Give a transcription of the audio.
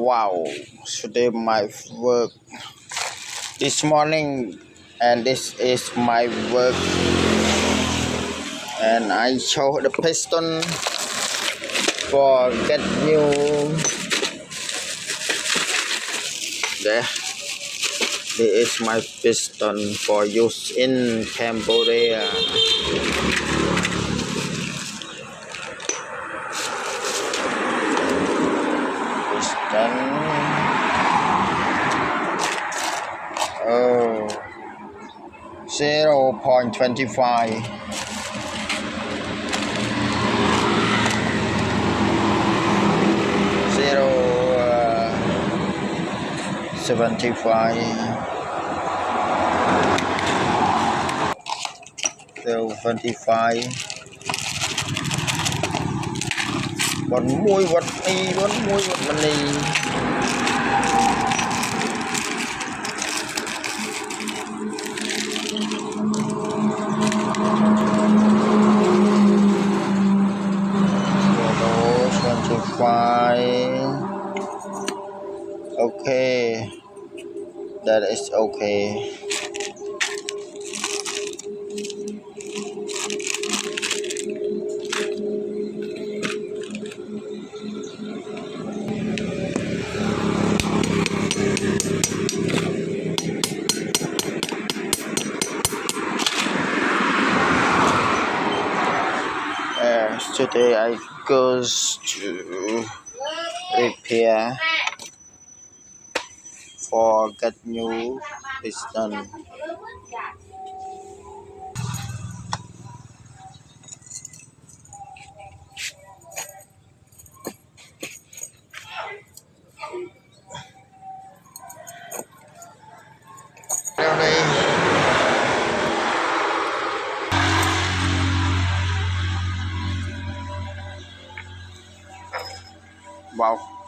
Wow. Today my work this morning, and this is my work, and I show the piston for get new. There, this is my piston for use in Cambodia. Piston. Oh, 0.25. 75, 0.25. One more, what money. Okay, that is okay. Today I goes to repair for get new piston. Wow.